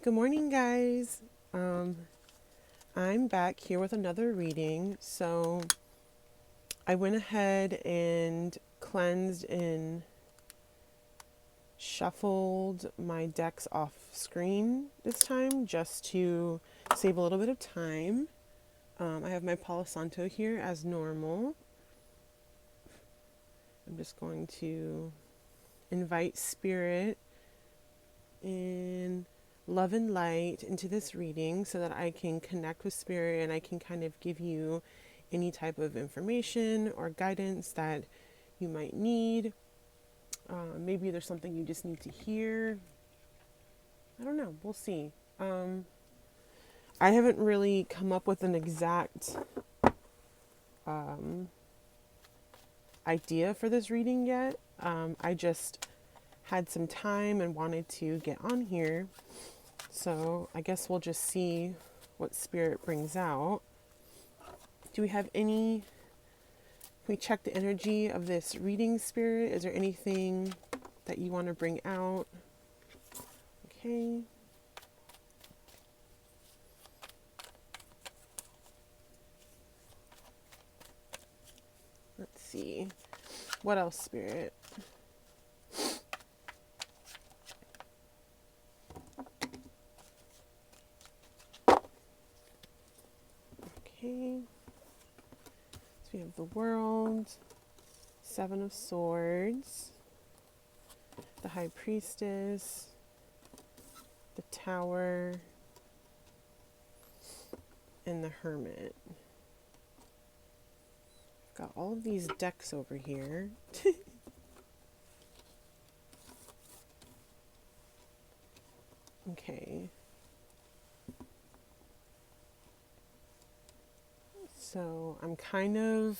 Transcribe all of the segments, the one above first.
Good morning, guys. I'm back here with another reading. So I went ahead and cleansed and shuffled my decks off screen this time just to save a little bit of time. I have my Palo Santo here as normal. I'm just going to invite spirit and love and light into this reading so that I can connect with spirit and I can kind of give you any type of information or guidance that you might need. Maybe there's something you just need to hear. I don't know. We'll see. I haven't really come up with an exact idea for this reading yet. I just had some time and wanted to get on here. So I guess we'll just see what spirit brings out. Do we have any, can we check the energy of this reading, spirit? Is there anything that you want to bring out? Okay. Let's see. What else, spirit? Okay. So we have the World, Seven of Swords, the High Priestess, the Tower, and the Hermit. Got all of these decks over here. Okay. So I'm kind of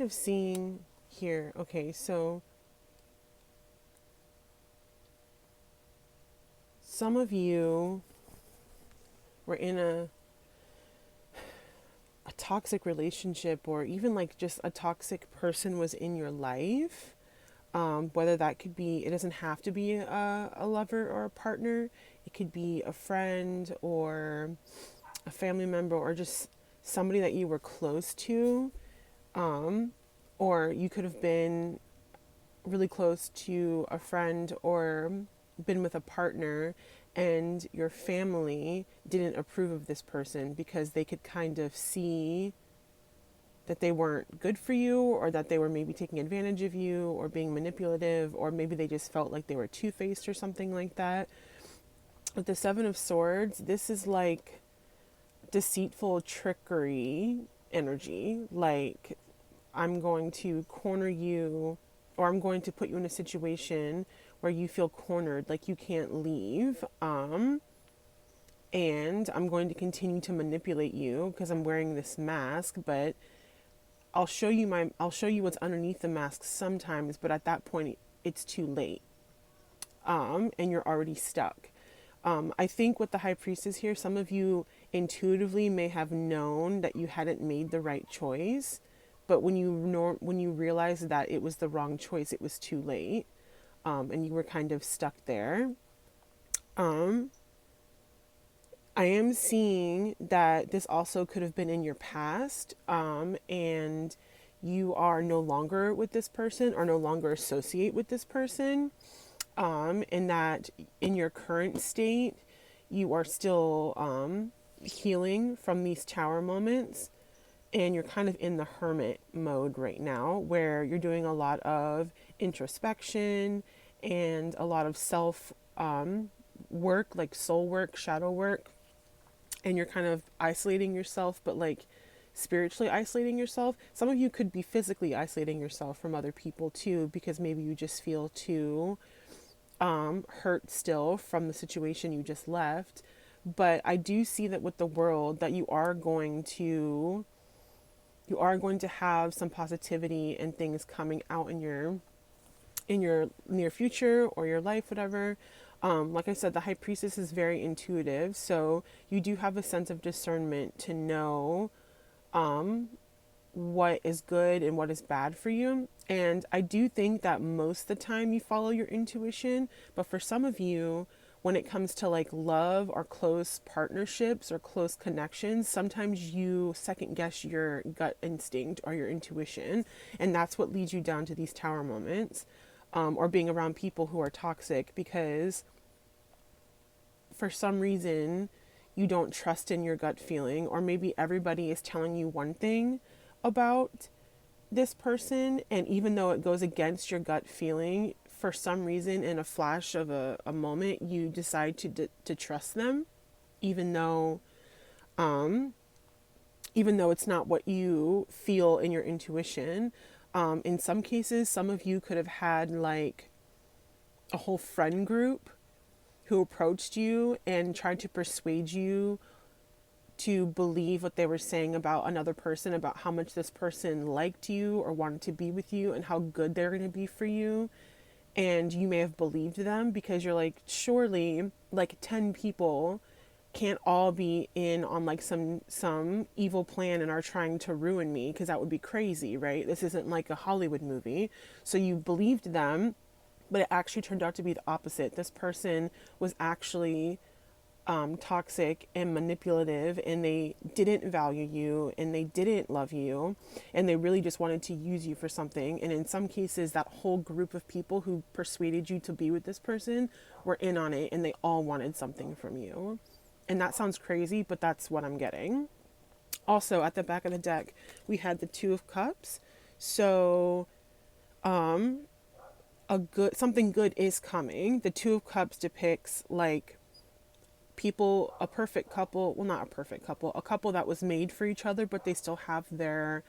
seeing here. Okay, so some of you were in a toxic relationship, or even like just a toxic person was in your life. Whether that could be, it doesn't have to be a lover or a partner. It could be a friend or a family member or just somebody that you were close to. Or you could have been really close to a friend or been with a partner, and your family didn't approve of this person because they could kind of see that they weren't good for you, or that they were maybe taking advantage of you or being manipulative, or maybe they just felt like they were two-faced or something like that. With the Seven of Swords, this is like deceitful trickery energy. Like, I'm going to corner you, or I'm going to put you in a situation where you feel cornered, like you can't leave. And I'm going to continue to manipulate you because I'm wearing this mask, but I'll show you what's underneath the mask sometimes, but at that point it's too late. And you're already stuck. I think with the High Priestess here, some of you intuitively may have known that you hadn't made the right choice, but when you realized that it was the wrong choice, it was too late, and you were kind of stuck there. I am seeing that this also could have been in your past, and you are no longer with this person or no longer associate with this person, and that in your current state, you are still healing from these tower moments, and you're kind of in the hermit mode right now, where you're doing a lot of introspection and a lot of self work, like soul work, shadow work, and you're kind of isolating yourself, but like spiritually isolating yourself. Some of you could be physically isolating yourself from other people too, because maybe you just feel too hurt still from the situation you just left. But I do see that with the World, that you are going to have some positivity and things coming out in your near future or your life, whatever. Like I said, the High Priestess is very intuitive, so you do have a sense of discernment to know what is good and what is bad for you. And I do think that most of the time you follow your intuition, but for some of you, when it comes to like love or close partnerships or close connections, sometimes you second guess your gut instinct or your intuition. And that's what leads you down to these tower moments, or being around people who are toxic, because for some reason you don't trust in your gut feeling, or maybe everybody is telling you one thing about this person, and even though it goes against your gut feeling, for some reason in a flash of a moment you decide to trust them, even though even though it's not what you feel in your intuition. In some cases, some of you could have had like a whole friend group who approached you and tried to persuade you to believe what they were saying about another person, about how much this person liked you or wanted to be with you and how good they're going to be for you. And you may have believed them because you're like, surely like 10 people can't all be in on like some evil plan and are trying to ruin me, because that would be crazy, right? This isn't like a Hollywood movie. So you believed them, but it actually turned out to be the opposite. This person was actually toxic and manipulative, and they didn't value you and they didn't love you, and they really just wanted to use you for something. And in some cases, that whole group of people who persuaded you to be with this person were in on it, and they all wanted something from you. And that sounds crazy, but that's what I'm getting. Also, at the back of the deck, we had the Two of Cups. So something good is coming. The Two of Cups depicts like people, a perfect couple, well, not a perfect couple, a couple that was made for each other, but they still have their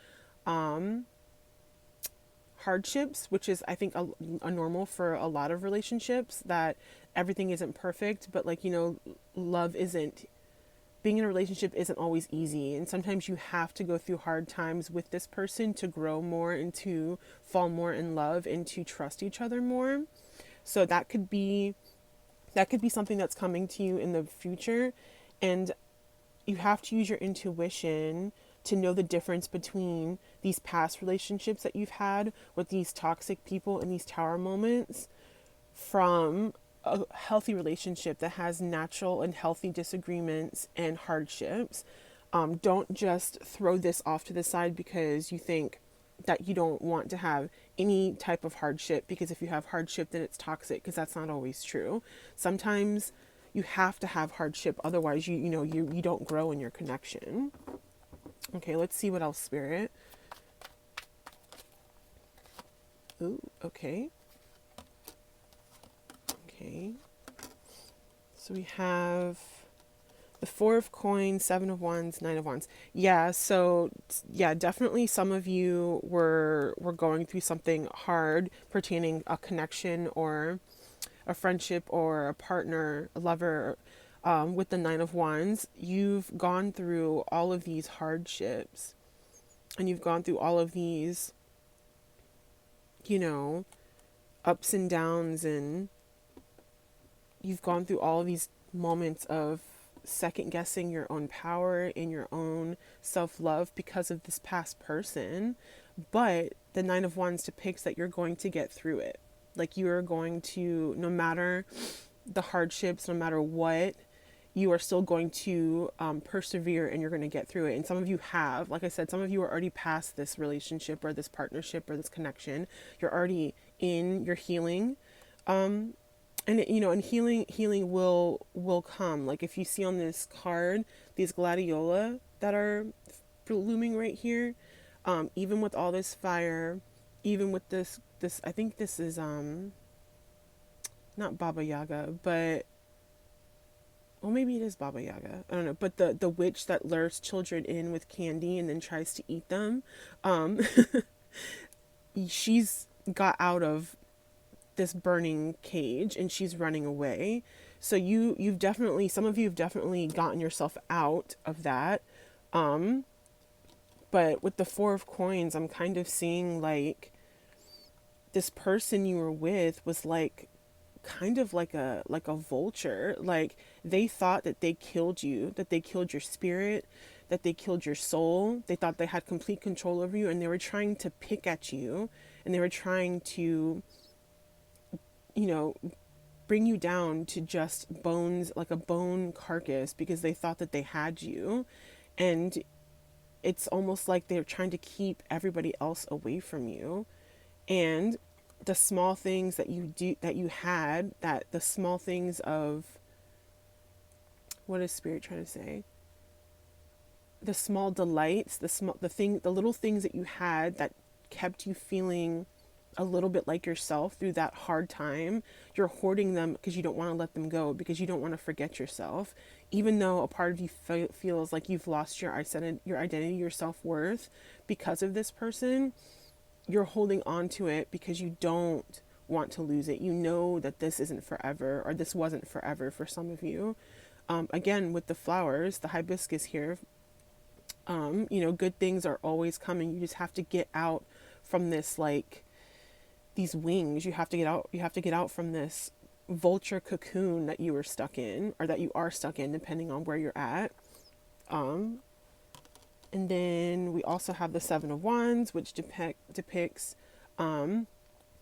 hardships, which is, I think, a normal for a lot of relationships, that everything isn't perfect, but like, love isn't, being in a relationship isn't always easy. And sometimes you have to go through hard times with this person to grow more and to fall more in love and to trust each other more. So that could be something that's coming to you in the future. And you have to use your intuition to know the difference between these past relationships that you've had with these toxic people and these tower moments from a healthy relationship that has natural and healthy disagreements and hardships. Don't just throw this off to the side because you think that you don't want to have any type of hardship, because if you have hardship then it's toxic, because that's not always true. Sometimes you have to have hardship, otherwise you don't grow in your connection. Okay, let's see what else, Spirit. Ooh, okay. Okay. So we have the Four of Coins, Seven of Wands, Nine of Wands. Yeah, so yeah, definitely some of you were going through something hard pertaining a connection or a friendship or a partner, a lover. With the Nine of Wands, you've gone through all of these hardships, and you've gone through all of these, ups and downs, and you've gone through all of these moments of second guessing your own power and your own self-love because of this past person. But the Nine of Wands depicts that you're going to get through it. Like, you are going to, no matter the hardships, no matter what, you are still going to persevere, and you're going to get through it. And some of you have, like I said, some of you are already past this relationship or this partnership or this connection. You're already in your healing. And healing will come. Like, if you see on this card, these gladiola that are blooming right here, even with all this fire, even with this, I think this is, not Baba Yaga, but, well, maybe it is Baba Yaga. I don't know. But the witch that lures children in with candy and then tries to eat them, she's got out of this burning cage and she's running away. So you've definitely, some of you have definitely gotten yourself out of that. But with the Four of Coins, I'm kind of seeing like this person you were with was like kind of like a vulture. Like, they thought that they killed you, that they killed your spirit, that they killed your soul. They thought they had complete control over you, and they were trying to pick at you, and they were trying to bring you down to just bones, like a bone carcass, because they thought that they had you. And it's almost like they're trying to keep everybody else away from you. And the small things that you do, that you had, that the small things of, what is spirit trying to say? The small delights, the little things that you had that kept you feeling a little bit like yourself through that hard time. You're hoarding them because you don't want to let them go, because you don't want to forget yourself. Even though a part of you feels like you've lost your identity, your self-worth because of this person, you're holding on to it because you don't want to lose it. You know that this isn't forever, or this wasn't forever for some of you. Again, with the flowers, the hibiscus here, good things are always coming. You just have to get out from this, like, these wings. You have to get out from this vulture cocoon that you were stuck in, or that you are stuck in, depending on where you're at. And then we also have the Seven of Wands, which depicts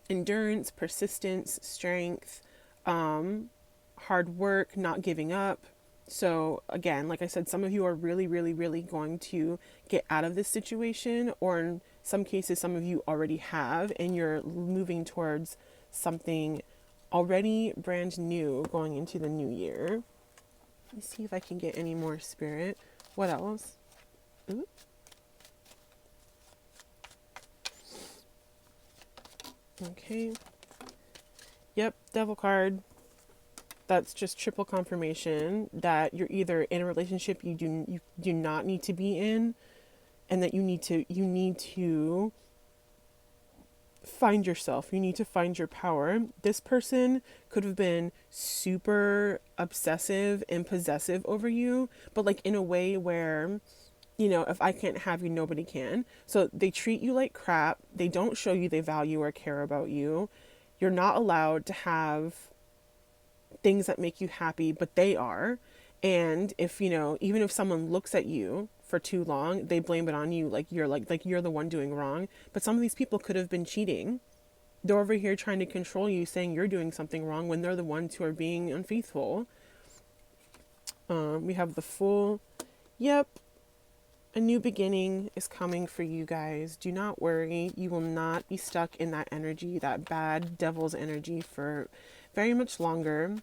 endurance, persistence, strength, hard work, not giving up. So again, like I said, some of you are really, really, really going to get out of this situation, or in some cases, some of you already have, and you're moving towards something already brand new going into the new year. Let me see if I can get any more spirit. What else? Ooh. Okay. Yep, Devil card. That's just triple confirmation that you're either in a relationship you do not need to be in, and that you need to find yourself. You need to find your power. This person could have been super obsessive and possessive over you, but like in a way where, if I can't have you, nobody can. So they treat you like crap. They don't show you they value or care about you. You're not allowed to have things that make you happy, but they are. And if, even if someone looks at you for too long, they blame it on you, like you're the one doing wrong. But some of these people could have been cheating. They're over here trying to control you, saying you're doing something wrong when they're the ones who are being unfaithful. We have the Fool. Yep. A new beginning is coming for you guys. Do not worry. You will not be stuck in that energy, that bad devil's energy, for very much longer,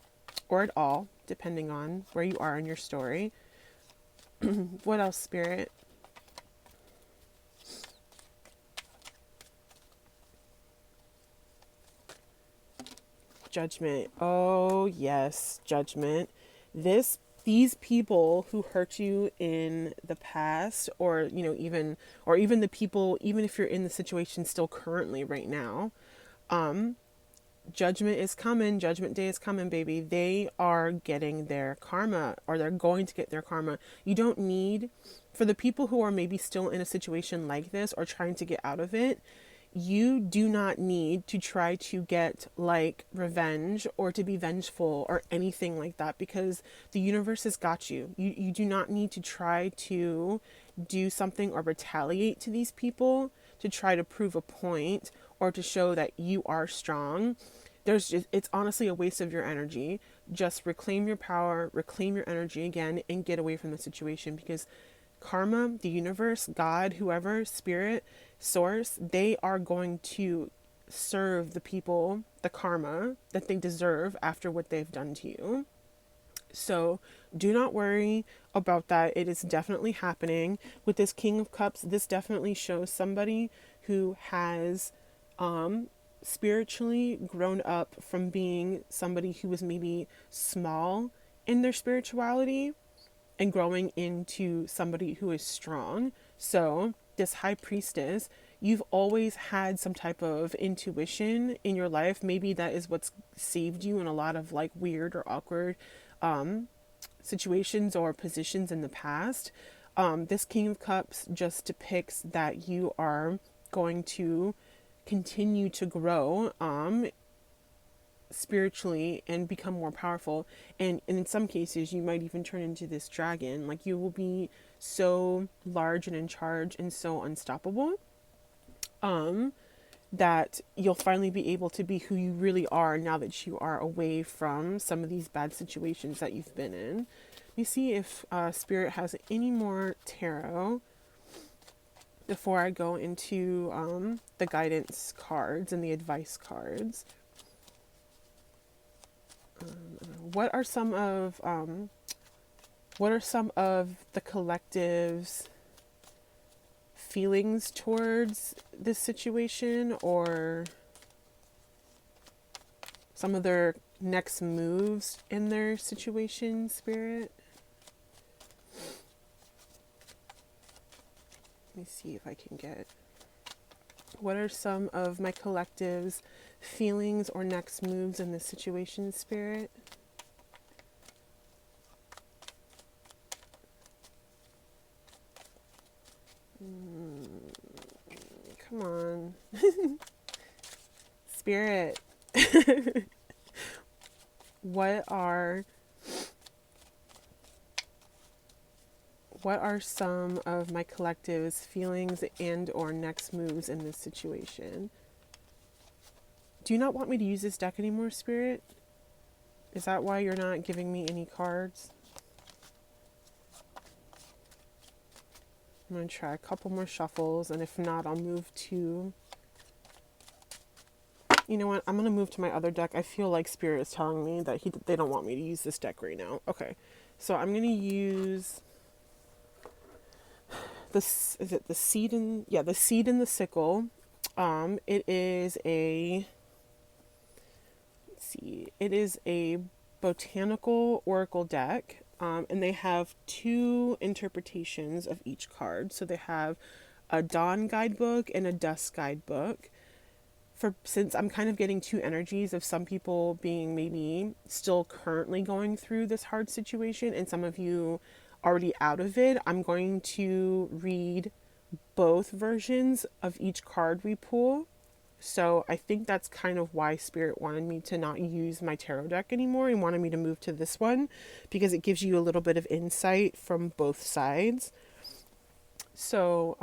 or at all, depending on where you are in your story. What else, Spirit? Judgment. Oh, yes, judgment. These people who hurt you in the past, or even the people, even if you're in the situation still currently right now, judgment is coming. Judgment day is coming, baby. They are getting their karma, or they're going to get their karma. You don't need, for the people who are maybe still in a situation like this or trying to get out of it, you do not need to try to get like revenge or to be vengeful or anything like that, because the universe has got you. You do not need to try to do something or retaliate to these people to try to prove a point or to show that you are strong. It's honestly a waste of your energy. Just reclaim your power, reclaim your energy again, and get away from the situation, because karma, the universe, God, whoever, spirit, source, they are going to serve the people the karma that they deserve after what they've done to you. So do not worry about that. It is definitely happening. With this King of Cups, this definitely shows somebody who has spiritually grown up from being somebody who was maybe small in their spirituality and growing into somebody who is strong. So this High Priestess, you've always had some type of intuition in your life. Maybe that is what's saved you in a lot of like weird or awkward situations or positions in the past. This King of Cups just depicts that you are going to continue to grow spiritually and become more powerful, and in some cases you might even turn into this dragon. Like, you will be so large and in charge and so unstoppable. that you'll finally be able to be who you really are now that you are away from some of these bad situations that you've been in. Let me see if Spirit has any more tarot before I go into the guidance cards and the advice cards. What are some of the collective's feelings towards this situation, or some of their next moves in their situation, Spirit? Let me see if I can get... What are some of my collective's feelings or next moves in this situation, Spirit? Come on. Spirit. What are some of my collective's feelings and or next moves in this situation? Do you not want me to use this deck anymore, Spirit? Is that why you're not giving me any cards? I'm going to try a couple more shuffles, and if not, I'll move to... You know what? I'm going to move to my other deck. I feel like Spirit is telling me that they don't want me to use this deck right now. Okay. So I'm going to use... Is it the seed and... Yeah, the seed and the sickle. It is a... Let's see. It is a botanical oracle deck. And they have two interpretations of each card. So they have a dawn guidebook and a dusk guidebook. Since I'm kind of getting two energies of some people being maybe still currently going through this hard situation and some of you already out of it, I'm going to read both versions of each card we pull. So I think that's kind of why Spirit wanted me to not use my tarot deck anymore and wanted me to move to this one, because it gives you a little bit of insight from both sides. So,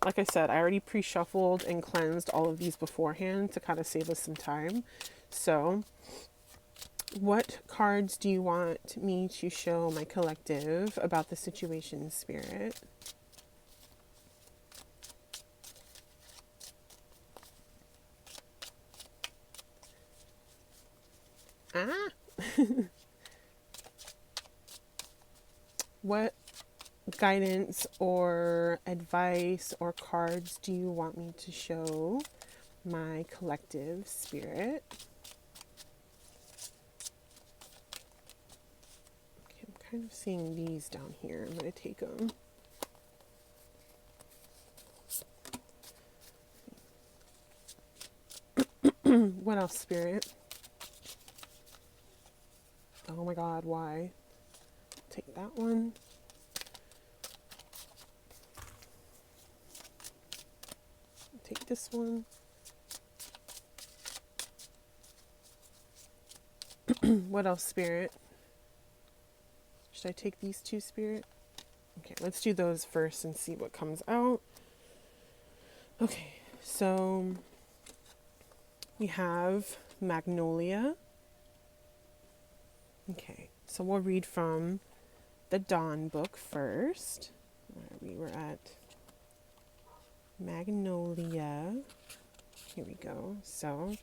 like I said, I already pre-shuffled and cleansed all of these beforehand to kind of save us some time. So, what cards do you want me to show my collective about the situation, Spirit? What guidance or advice or cards do you want me to show my collective, Spirit? Okay, I'm kind of seeing these down here. I'm going to take them. What else, Spirit? Oh my God, why? Take that one. Take this one. What else, Spirit? Should I take these two, Spirit? Okay, let's do those first and see what comes out. Okay, so we have Magnolia. Okay, so we'll read from the Dawn book first. We were at Magnolia. Here we go. So,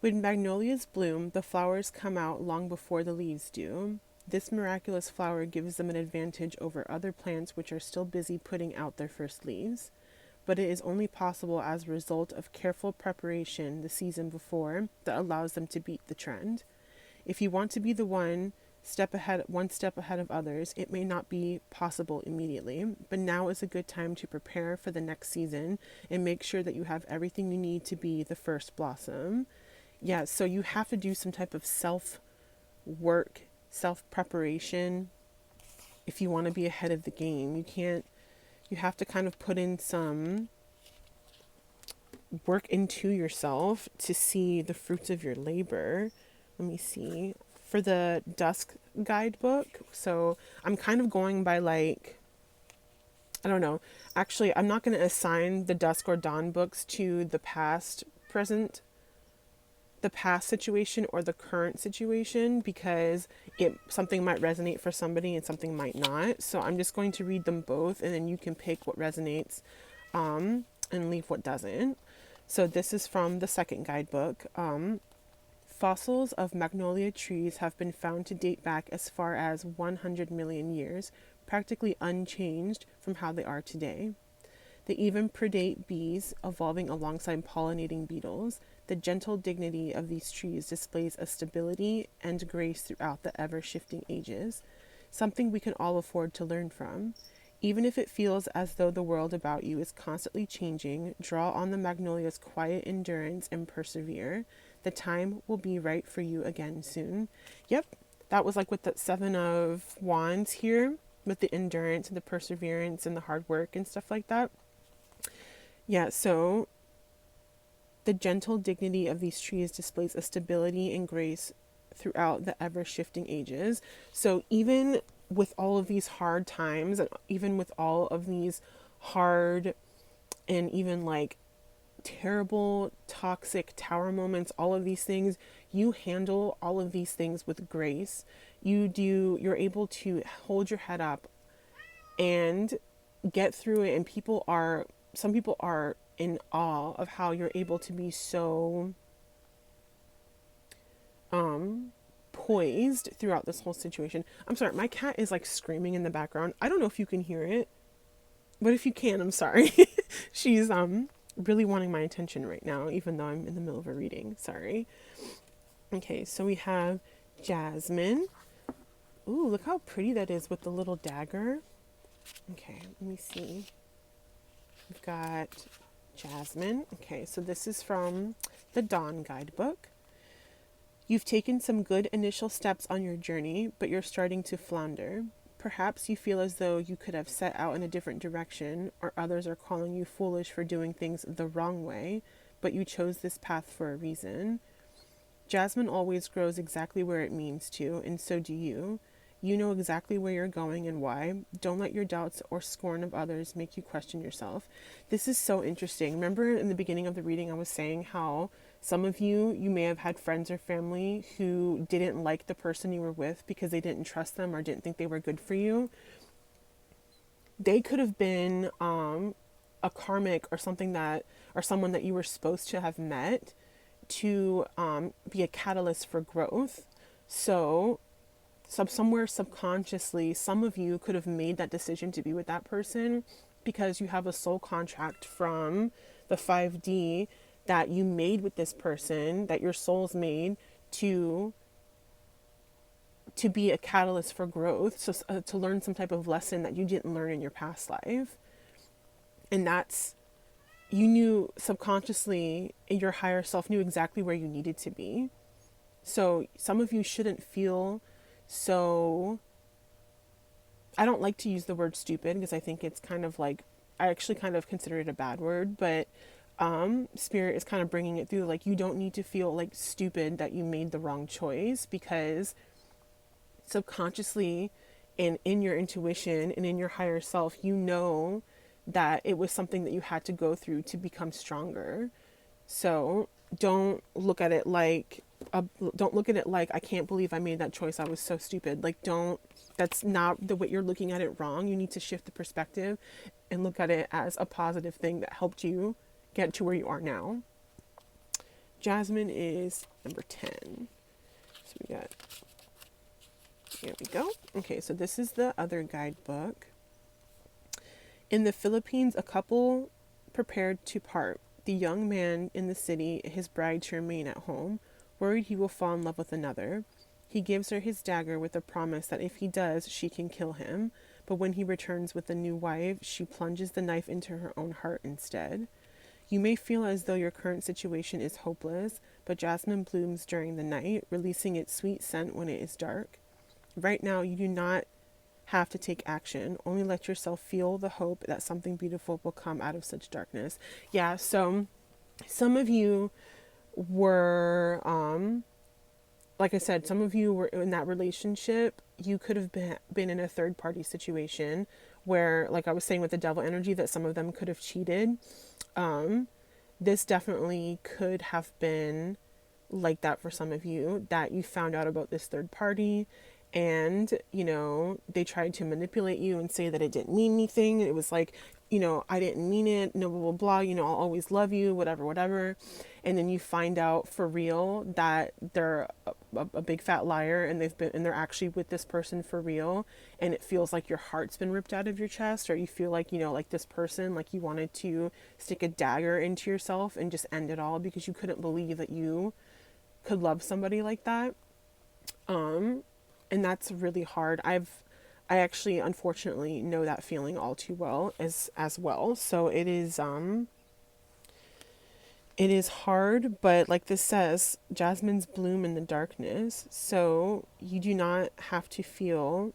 when magnolias bloom, the flowers come out long before the leaves do. This miraculous flower gives them an advantage over other plants which are still busy putting out their first leaves. But it is only possible as a result of careful preparation the season before that allows them to beat the trend. If you want to be the one step ahead of others, it may not be possible immediately, but now is a good time to prepare for the next season and make sure that you have everything you need to be the first blossom. Yeah, so you have to do some type of self-work, self-preparation if you want to be ahead of the game. You have to kind of put in some work into yourself to see the fruits of your labor. Let me see. For the Dusk guidebook, so I'm kind of going by like I don't know. Actually, I'm not going to assign the Dusk or Dawn books to the present, the past situation or the current situation, because it something might resonate for somebody and something might not. So I'm just going to read them both, and then you can pick what resonates, and leave what doesn't. So this is from the second guidebook. Fossils of magnolia trees have been found to date back as far as 100 million years, practically unchanged from how they are today. They even predate bees, evolving alongside pollinating beetles. The gentle dignity of these trees displays a stability and grace throughout the ever shifting ages, something we can all afford to learn from. Even if it feels as though the world about you is constantly changing, draw on the magnolia's quiet endurance and persevere. The time will be right for you again soon. Yep, that was like with the Seven of Wands here, with the endurance and the perseverance and the hard work and stuff like that. Yeah, so the gentle dignity of these trees displays a stability and grace throughout the ever shifting ages. So even with all of these hard times, and even with all of these hard and even like terrible, toxic tower moments, all of these things, you handle all of these things with grace. You're able to hold your head up and get through it. And some people are in awe of how you're able to be so poised throughout this whole situation. I'm sorry, my cat is like screaming in the background. I don't know if you can hear it, but if you can, I'm sorry. She's really wanting my attention right now, even though I'm in the middle of a reading. Sorry. Okay, so we have Jasmine. Ooh, look how pretty that is with the little dagger. Okay, let me see. We've got Jasmine. Okay, so this is from the Dawn guidebook. You've taken some good initial steps on your journey, but you're starting to flounder. Perhaps you feel as though you could have set out in a different direction, or others are calling you foolish for doing things the wrong way, but you chose this path for a reason. Jasmine always grows exactly where it means to, and so do you. You know exactly where you're going and why. Don't let your doubts or scorn of others make you question yourself. This is so interesting. Remember in the beginning of the reading, I was saying how some of you may have had friends or family who didn't like the person you were with because they didn't trust them or didn't think they were good for you. They could have been a karmic or something or someone that you were supposed to have met to be a catalyst for growth. So somewhere subconsciously, some of you could have made that decision to be with that person because you have a soul contract from the 5D that you made with this person, that your soul's made to be a catalyst for growth, so to learn some type of lesson that you didn't learn in your past life. And that's, you knew subconsciously, your higher self knew exactly where you needed to be. So some of you shouldn't feel so, I don't like to use the word stupid because I think it's kind of like, I actually kind of consider it a bad word, but Spirit is kind of bringing it through, like, you don't need to feel like stupid that you made the wrong choice, because subconsciously and in your intuition and in your higher self, you know that it was something that you had to go through to become stronger. So don't look at it like I can't believe I made that choice, I was so stupid. Like, that's not the way. You're looking at it wrong. You need to shift the perspective and look at it as a positive thing that helped you get to where you are now. Jasmine is number 10. So we got, here we go. Okay, so this is the other guidebook. In the Philippines, a couple prepared to part. The young man in the city, his bride to remain at home, worried he will fall in love with another. He gives her his dagger with a promise that if he does, she can kill him. But when he returns with a new wife, she plunges the knife into her own heart instead. You may feel as though your current situation is hopeless, but jasmine blooms during the night, releasing its sweet scent when it is dark. Right now, you do not have to take action. Only let yourself feel the hope that something beautiful will come out of such darkness. Yeah, so some of you were, like I said, some of you were in that relationship. You could have been in a third party situation where, like I was saying with the devil energy, that some of them could have cheated. This definitely could have been like that for some of you, that you found out about this third party and, you know, they tried to manipulate you and say that it didn't mean anything. It was like, you know, I didn't mean it, no, blah, blah, blah, you know, I'll always love you, whatever, whatever. And then you find out for real that they're a big fat liar, and they're actually with this person for real. And it feels like your heart's been ripped out of your chest, or you feel like, you know, like this person, like you wanted to stick a dagger into yourself and just end it all because you couldn't believe that you could love somebody like that. And that's really hard. I actually unfortunately know that feeling all too well as well. So it is hard, but like this says, jasmines bloom in the darkness. So you do not have to feel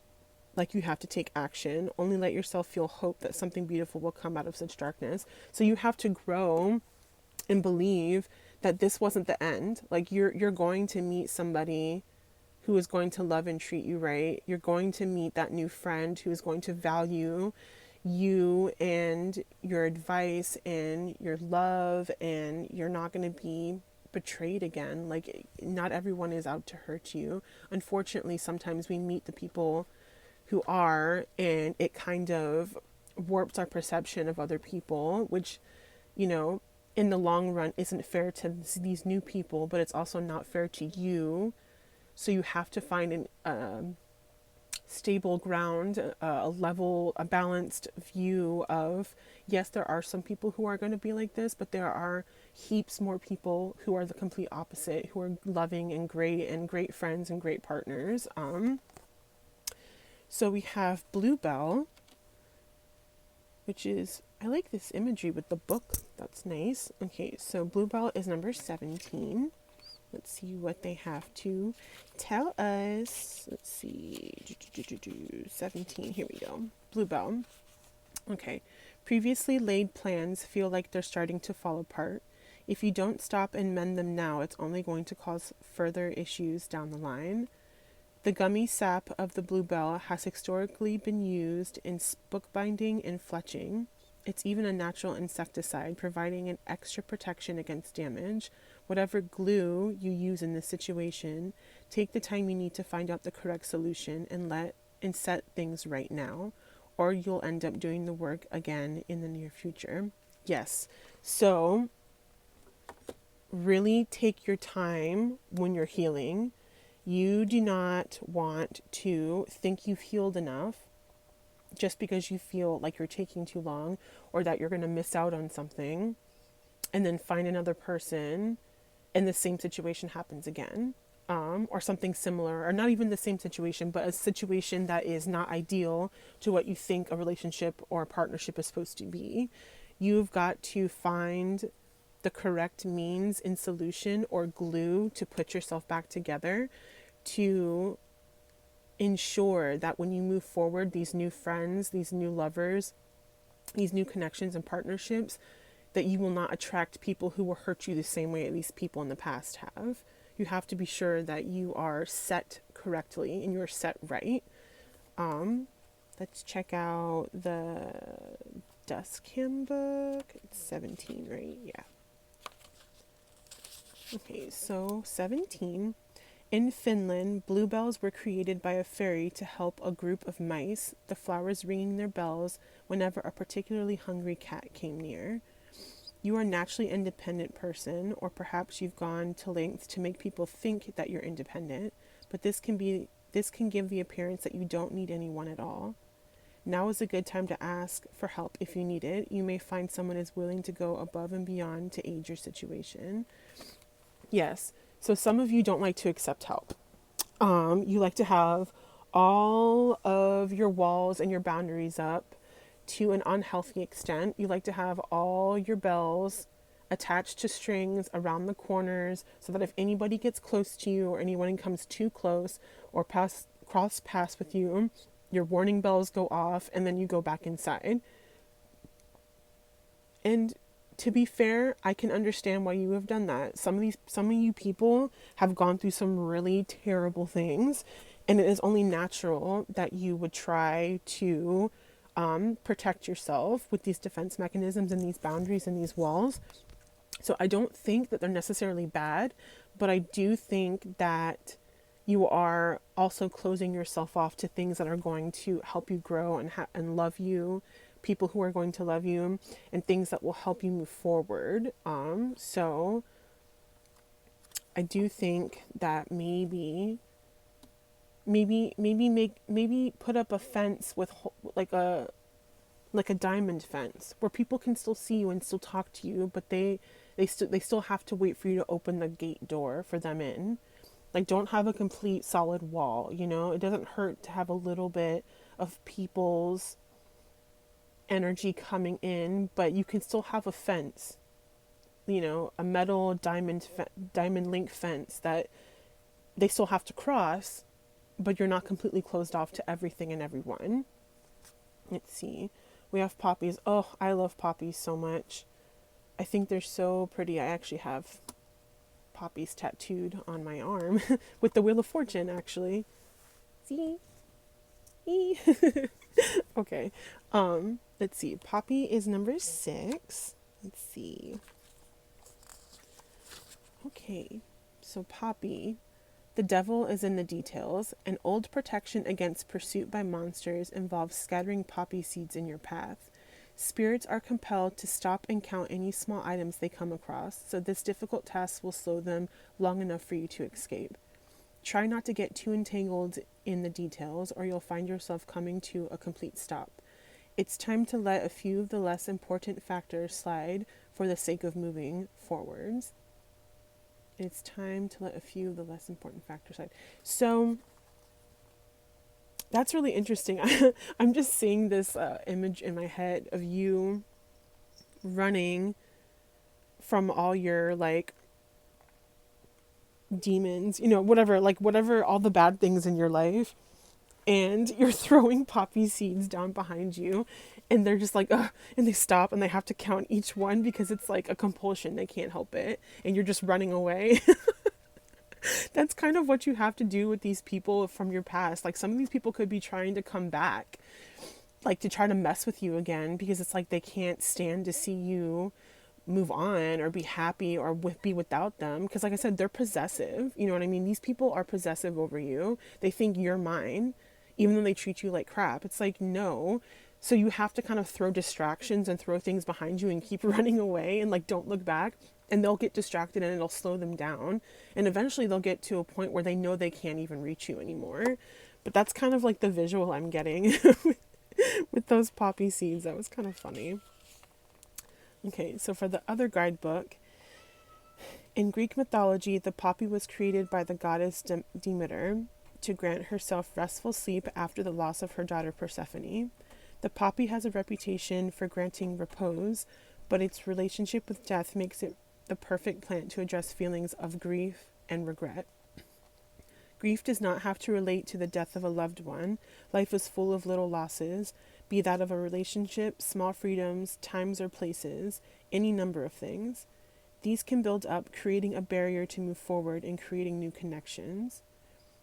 like you have to take action. Only let yourself feel hope that something beautiful will come out of such darkness. So you have to grow and believe that this wasn't the end. Like you're going to meet somebody who is going to love and treat you right. You're going to meet that new friend who is going to value you and your advice and your love, and you're not going to be betrayed again. Like, not everyone is out to hurt you. Unfortunately, sometimes we meet the people who are, and it kind of warps our perception of other people, which, you know, in the long run isn't fair to these new people, but it's also not fair to you. So you have to find an stable ground, a balanced view of, yes, there are some people who are going to be like this, but there are heaps more people who are the complete opposite, who are loving and great friends and great partners. So we have Bluebell, which is, I like this imagery with the book. That's nice. Okay, so Bluebell is number 17. Let's see what they have to tell us. Let's see. 17. Here we go. Bluebell. Okay. Previously laid plans feel like they're starting to fall apart. If you don't stop and mend them now, it's only going to cause further issues down the line. The gummy sap of the bluebell has historically been used in bookbinding and fletching. It's even a natural insecticide, providing an extra protection against damage. Whatever glue you use in this situation, take the time you need to find out the correct solution and set things right now, or you'll end up doing the work again in the near future. Yes. So really take your time when you're healing. You do not want to think you've healed enough just because you feel like you're taking too long, or that you're going to miss out on something, and then find another person and the same situation happens again, or something similar, or not even the same situation, but a situation that is not ideal to what you think a relationship or a partnership is supposed to be. You've got to find the correct means and solution or glue to put yourself back together, to ensure that when you move forward, these new friends, these new lovers, these new connections and partnerships, that you will not attract people who will hurt you the same way these people in the past have. You have to be sure that you are set correctly and you're set right. Let's check out the Dusk Handbook. It's 17, right? Yeah. Okay, so 17. In Finland, bluebells were created by a fairy to help a group of mice, the flowers ringing their bells whenever a particularly hungry cat came near. You are a naturally independent person, or perhaps you've gone to lengths to make people think that you're independent, but this can give the appearance that you don't need anyone at all. Now is a good time to ask for help if you need it. You may find someone is willing to go above and beyond to aid your situation. Yes. So some of you don't like to accept help. You like to have all of your walls and your boundaries up to an unhealthy extent. You like to have all your bells attached to strings around the corners, so that if anybody gets close to you or anyone comes too close or cross paths with you, your warning bells go off and then you go back inside. And to be fair, I can understand why you have done that. Some of you people have gone through some really terrible things, and it is only natural that you would try to protect yourself with these defense mechanisms and these boundaries and these walls. So I don't think that they're necessarily bad, but I do think that you are also closing yourself off to things that are going to help you grow and love you, people who are going to love you, and things that will help you move forward. So I do think that maybe put up a fence with like a diamond fence where people can still see you and still talk to you, but they still have to wait for you to open the gate door for them in. Like, don't have a complete solid wall, you know? It doesn't hurt to have a little bit of people's energy coming in, but you can still have a fence, you know, a metal diamond link fence that they still have to cross, but you're not completely closed off to everything and everyone. Let's see. We have poppies. Oh, I love poppies so much. I think they're so pretty. I actually have poppies tattooed on my arm with the Wheel of Fortune, actually. See? Okay. Let's see. Poppy is number 6. Let's see. Okay. So Poppy, the devil is in the details. An old protection against pursuit by monsters involves scattering poppy seeds in your path. Spirits are compelled to stop and count any small items they come across, so this difficult task will slow them long enough for you to escape. Try not to get too entangled in the details, or you'll find yourself coming to a complete stop. It's time to let a few of the less important factors slide for the sake of moving forwards. It's time to let a few of the less important factors slide. So that's really interesting. I'm just seeing this image in my head of you running from all your like demons, you know, whatever, all the bad things in your life. And you're throwing poppy seeds down behind you. And they're just like, ugh, and they stop and they have to count each one because it's like a compulsion. They can't help it. And you're just running away. That's kind of what you have to do with these people from your past. Like, some of these people could be trying to come back, like to try to mess with you again, because it's like they can't stand to see you move on or be happy or be without them. Because like I said, they're possessive. You know what I mean? These people are possessive over you. They think you're mine, even though they treat you like crap. It's like, no. So you have to kind of throw distractions and throw things behind you and keep running away and like don't look back. And they'll get distracted and it'll slow them down. And eventually they'll get to a point where they know they can't even reach you anymore. But that's kind of like the visual I'm getting with those poppy seeds. That was kind of funny. Okay, so for the other guidebook, in Greek mythology, the poppy was created by the goddess Demeter to grant herself restful sleep after the loss of her daughter Persephone. The poppy has a reputation for granting repose, but its relationship with death makes it the perfect plant to address feelings of grief and regret. Grief does not have to relate to the death of a loved one. Life is full of little losses, be that of a relationship, small freedoms, times or places, any number of things. These can build up, creating a barrier to move forward and creating new connections.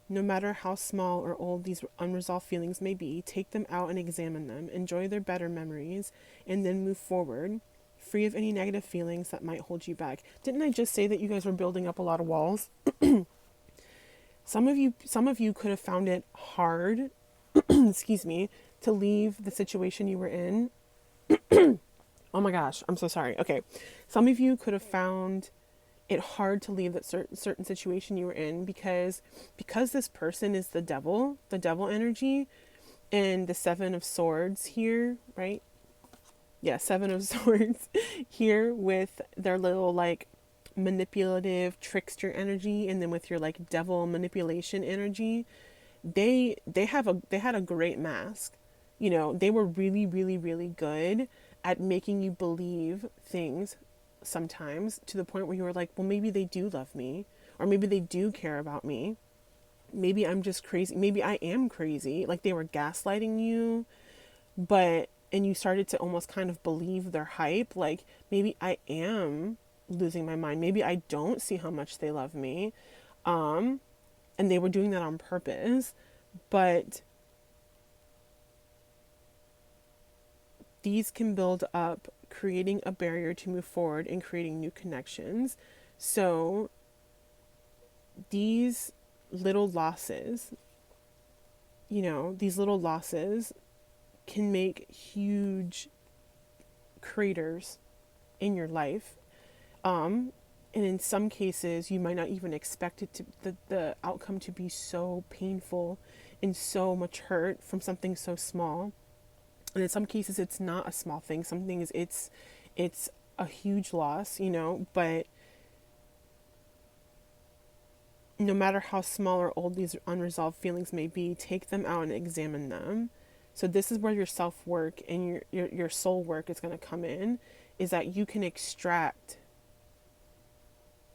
No matter how small or old these unresolved feelings may be, take them out and examine them, enjoy their better memories, and then move forward, free of any negative feelings that might hold you back. Didn't I just say that you guys were building up a lot of walls? Some of you could have found it hard, excuse me, to leave the situation you were in. Oh my gosh, I'm so sorry. Okay. Some of you could have found it hard to leave that certain situation you were in because this person is the devil energy, and the 7 of Swords here, right? Yeah, 7 of Swords here with their little like manipulative trickster energy, and then with your like devil manipulation energy, they had a great mask. You know, they were really, really, really good at making you believe things sometimes to the point where you were like, well, maybe they do love me, or maybe they do care about me. Maybe I'm just crazy. Maybe I am crazy. Like, they were gaslighting you, and you started to almost kind of believe their hype. Like, maybe I am losing my mind. Maybe I don't see how much they love me. And they were doing that on purpose. But these can build up, creating a barrier to move forward and creating new connections. So these little losses, these little losses can make huge craters in your life. And in some cases, you might not even expect it to the outcome to be so painful and so much hurt from something so small. And in some cases, it's not a small thing. Some things it's a huge loss, but no matter how small or old these unresolved feelings may be, take them out and examine them. So this is where your self-work and your soul work is going to come in, is that you can extract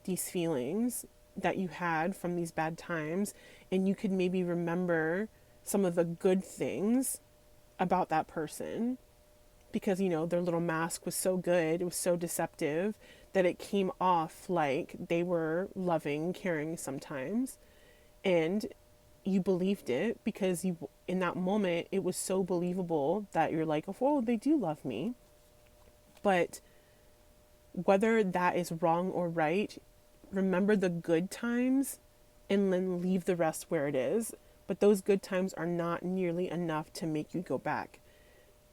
these feelings that you had from these bad times, and you could maybe remember some of the good things about that person, because their little mask was so good, it was so deceptive, that it came off like they were loving, caring sometimes, and you believed it because you, in that moment, it was so believable that you're like, oh, they do love me. But whether that is wrong or right, remember the good times and then leave the rest where it is. But those good times are not nearly enough to make you go back.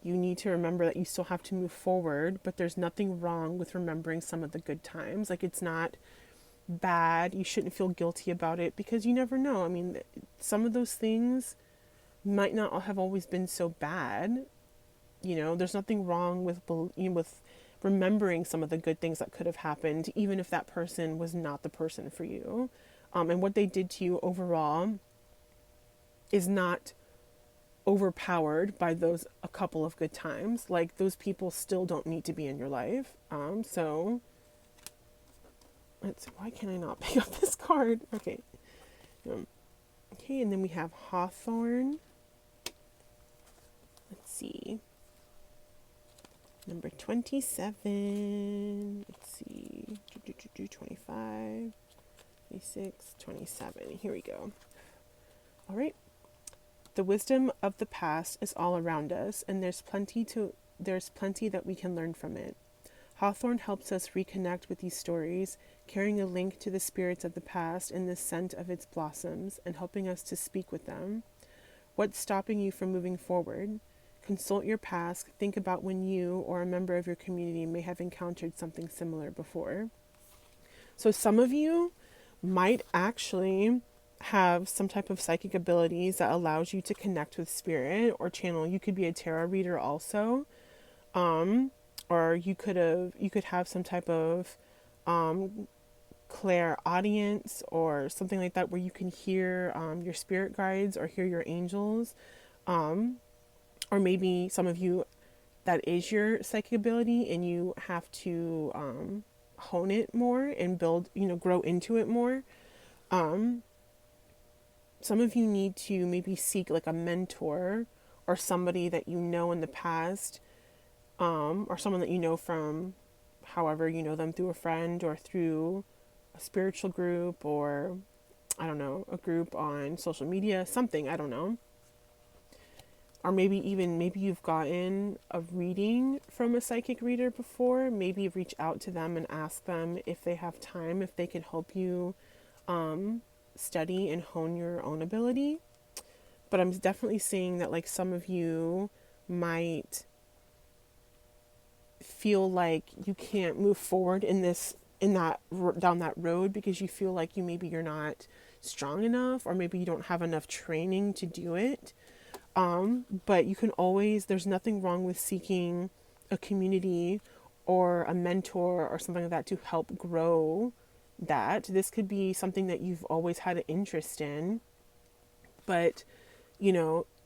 You need to remember that you still have to move forward, but there's nothing wrong with remembering some of the good times. Like, it's not bad. You shouldn't feel guilty about it, because you never know. I mean, some of those things might not have always been so bad. There's nothing wrong with remembering some of the good things that could have happened, even if that person was not the person for you. And what they did to you overall is not overpowered by those a couple of good times. Like, those people still don't need to be in your life. So why can I not pick up this card? Okay. Okay, and then we have Hawthorne. Let's see. Number 27. Let's see. 25, 26, 27. Here we go. All right. The wisdom of the past is all around us, and there's plenty that we can learn from it. Hawthorne helps us reconnect with these stories, carrying a link to the spirits of the past in the scent of its blossoms and helping us to speak with them. What's stopping you from moving forward? Consult your past, think about when you or a member of your community may have encountered something similar before. So some of you might actually have some type of psychic abilities that allows you to connect with spirit or channel. You could be a tarot reader also. Or you could have some type of clairaudience or something like that, where you can hear your spirit guides or hear your angels. Or maybe some of you, that is your psychic ability, and you have to hone it more and build, grow into it more. Some of you need to maybe seek like a mentor or somebody that you know in the past, or someone that you know from, however you know them, through a friend or through a spiritual group, or I don't know, a group on social media, something, I don't know. Or maybe you've gotten a reading from a psychic reader before. Maybe reach out to them and ask them if they have time, if they could help you study and hone your own ability. But I'm definitely seeing that, like, some of you might feel like you can't move forward down that road because you feel like you're not strong enough, or maybe you don't have enough training to do it. But you can always, there's nothing wrong with seeking a community or a mentor or something like that to help grow that. This could be something that you've always had an interest in, but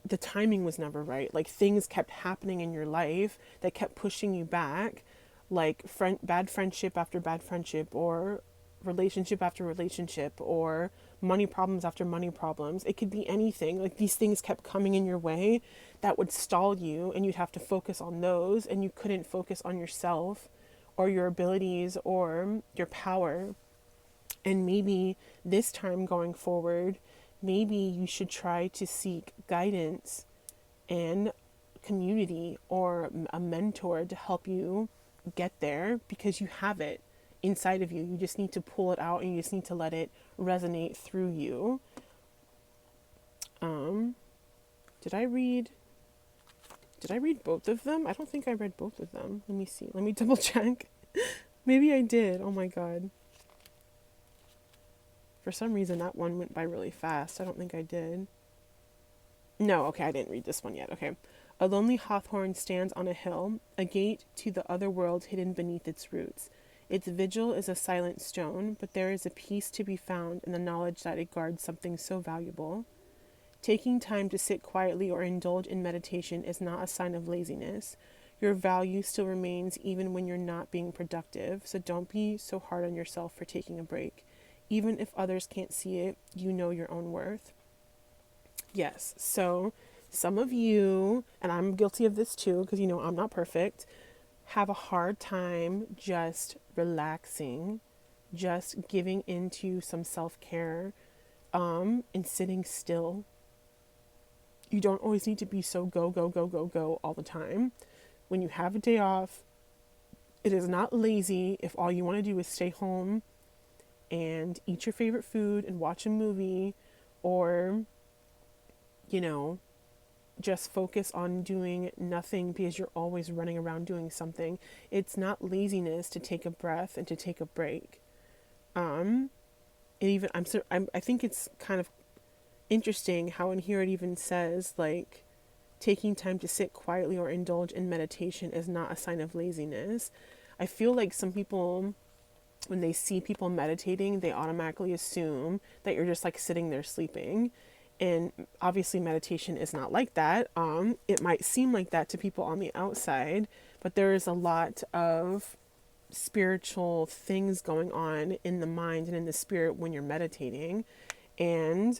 the timing was never right. Like, things kept happening in your life that kept pushing you back, like bad friendship after bad friendship, or relationship after relationship, or money problems after money problems. It could be anything. Like, these things kept coming in your way that would stall you, and you'd have to focus on those, and you couldn't focus on yourself or your abilities or your power. And maybe this time going forward, maybe you should try to seek guidance and community or a mentor to help you get there, because you have it inside of you. You just need to pull it out, and you just need to let it resonate through you. Did I read both of them? I don't think I read both of them. Let me see. Let me double check. Maybe I did. Oh my god. For some reason that one went by really fast. I don't think I did. No, okay, I didn't read this one yet. Okay. A lonely hawthorn stands on a hill, a gate to the other world hidden beneath its roots. Its vigil is a silent stone, but there is a peace to be found in the knowledge that it guards something so valuable. Taking time to sit quietly or indulge in meditation is not a sign of laziness. Your value still remains even when you're not being productive, so don't be so hard on yourself for taking a break. Even if others can't see it, you know your own worth. Yes, so some of you, and I'm guilty of this too, because I'm not perfect, have a hard time just relaxing, just giving into some self-care, and sitting still. You don't always need to be so go, go, go, go, go all the time. When you have a day off, it is not lazy if all you want to do is stay home and eat your favorite food and watch a movie, or, just focus on doing nothing because you're always running around doing something. It's not laziness to take a breath and to take a break. I think it's kind of interesting how in here it even says, like, taking time to sit quietly or indulge in meditation is not a sign of laziness. I feel like some people, when they see people meditating, they automatically assume that you're just like sitting there sleeping. And obviously meditation is not like that. It might seem like that to people on the outside, but there is a lot of spiritual things going on in the mind and in the spirit when you're meditating. And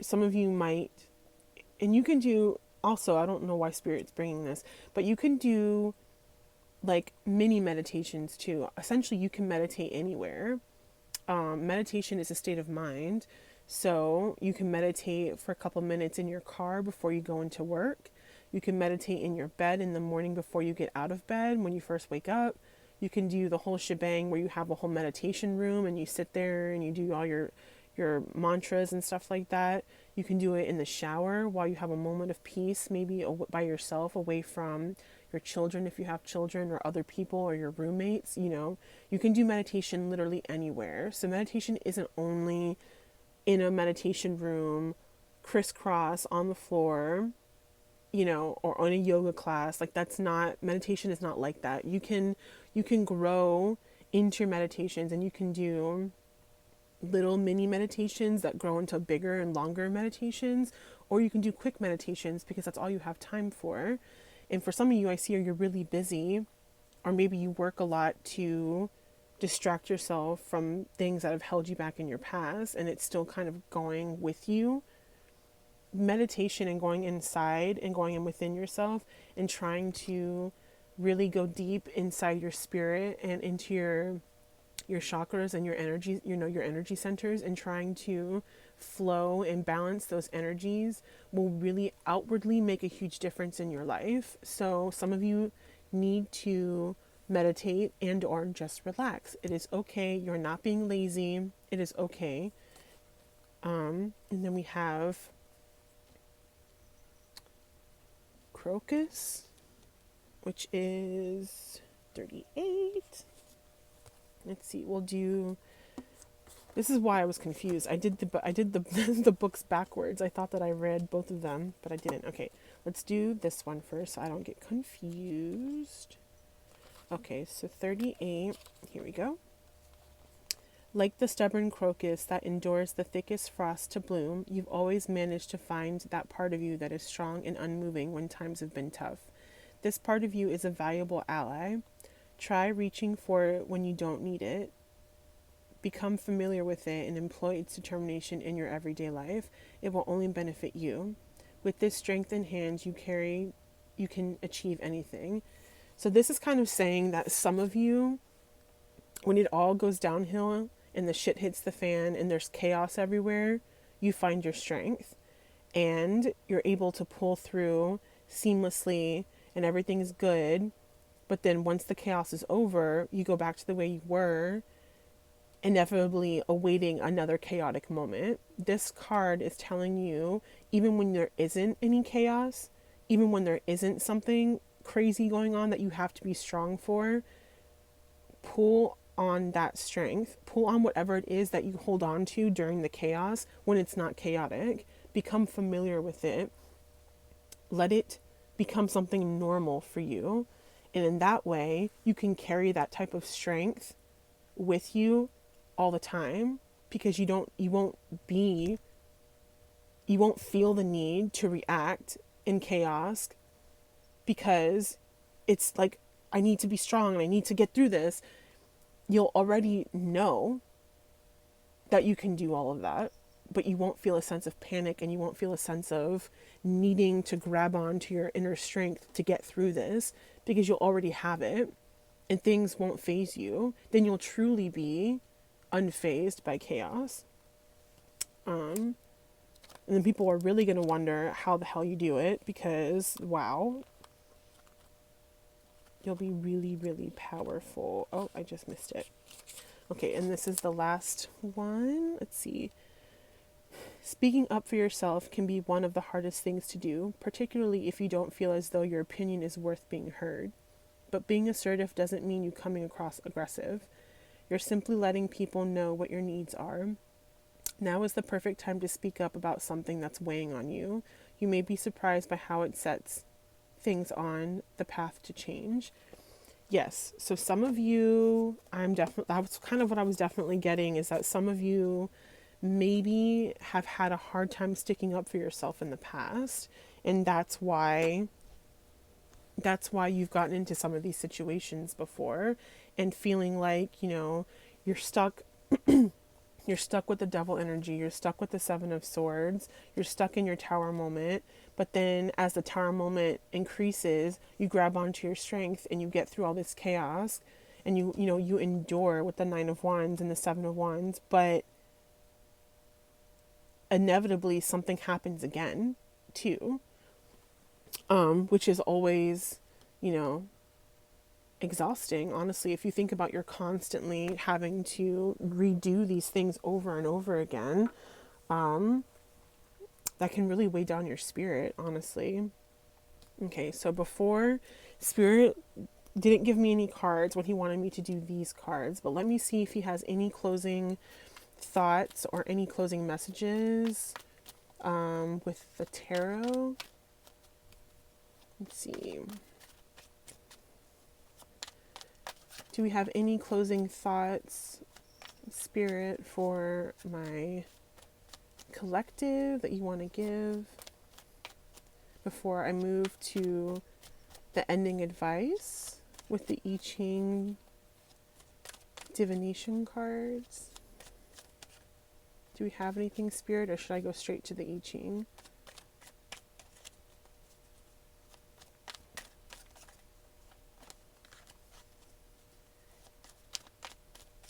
some of you might, and you can do also, I don't know why Spirit's bringing this, but you can do like mini meditations too. Essentially, you can meditate anywhere. Meditation is a state of mind. So you can meditate for a couple minutes in your car before you go into work. You can meditate in your bed in the morning before you get out of bed, when you first wake up. You can do the whole shebang where you have a whole meditation room and you sit there and you do all your mantras and stuff like that. You can do it in the shower while you have a moment of peace, maybe by yourself, away from your children if you have children, or other people, or your roommates. You can do meditation literally anywhere. So meditation isn't only in a meditation room, crisscross on the floor, or on a yoga class. Like, that's not, meditation is not like that. You can grow into your meditations, and you can do little mini meditations that grow into bigger and longer meditations, or you can do quick meditations because that's all you have time for. And for some of you, I see you're really busy, or maybe you work a lot to distract yourself from things that have held you back in your past, and it's still kind of going with you. Meditation and going inside and going in within yourself and trying to really go deep inside your spirit and into your chakras and your energy, your energy centers, and trying to flow and balance those energies will really outwardly make a huge difference in your life. So some of you need to meditate and or just relax. It is okay. You're not being lazy. It is okay. And then we have crocus, which is 38. Let's see, we'll do, this is why I was confused. I did the books backwards. I thought that I read both of them, but I didn't. Okay, let's do this one first so I don't get confused. Okay, so 38, here we go. Like the stubborn crocus that endures the thickest frost to bloom, you've always managed to find that part of you that is strong and unmoving when times have been tough. This part of you is a valuable ally. Try reaching for it when you don't need it. Become familiar with it and employ its determination in your everyday life. It will only benefit you. With this strength in hand you carry, you can achieve anything. So this is kind of saying that some of you, when it all goes downhill and the shit hits the fan and there's chaos everywhere, you find your strength. and you're able to pull through seamlessly and everything's good. But then once the chaos is over, you go back to the way you were, inevitably awaiting another chaotic moment. This card is telling you, even when there isn't any chaos, even when there isn't something crazy going on that you have to be strong for, pull on that strength, pull on whatever it is that you hold on to during the chaos when it's not chaotic. Become familiar with it. Let it become something normal for you. And in that way, you can carry that type of strength with you all the time, because you won't feel the need to react in chaos, because it's like, I need to be strong and I need to get through this. You'll already know that you can do all of that, but you won't feel a sense of panic, and you won't feel a sense of needing to grab on to your inner strength to get through this, because you'll already have it and things won't faze you. Then you'll truly be unfazed by chaos. And then people are really going to wonder how the hell you do it, because wow, you'll be really, really powerful. Oh, I just missed it. Okay, and this is the last one. Let's see. Speaking up for yourself can be one of the hardest things to do, particularly if you don't feel as though your opinion is worth being heard. But being assertive doesn't mean you coming across aggressive. You're simply letting people know what your needs are. Now is the perfect time to speak up about something that's weighing on you. You may be surprised by how it sets things on the path to change. Yes, so some of you, that was kind of what I was definitely getting, is that some of you maybe have had a hard time sticking up for yourself in the past, and that's why you've gotten into some of these situations before, and feeling like, you're stuck. You're stuck with the devil energy. You're stuck with the Seven of Swords. You're stuck in your tower moment. But then as the tower moment increases, you grab onto your strength and you get through all this chaos, and you endure with the Nine of Wands and the Seven of Wands. But inevitably something happens again too, which is always, exhausting. Honestly, if you think about, you're constantly having to redo these things over and over again, that can really weigh down your spirit, honestly. Okay, so before, Spirit didn't give me any cards when he wanted me to do these cards, but let me see if he has any closing thoughts or any closing messages with the tarot. Let's see. Do we have any closing thoughts, Spirit, for my collective that you want to give before I move to the ending advice with the I Ching divination cards? Do we have anything, Spirit, or should I go straight to the I Ching?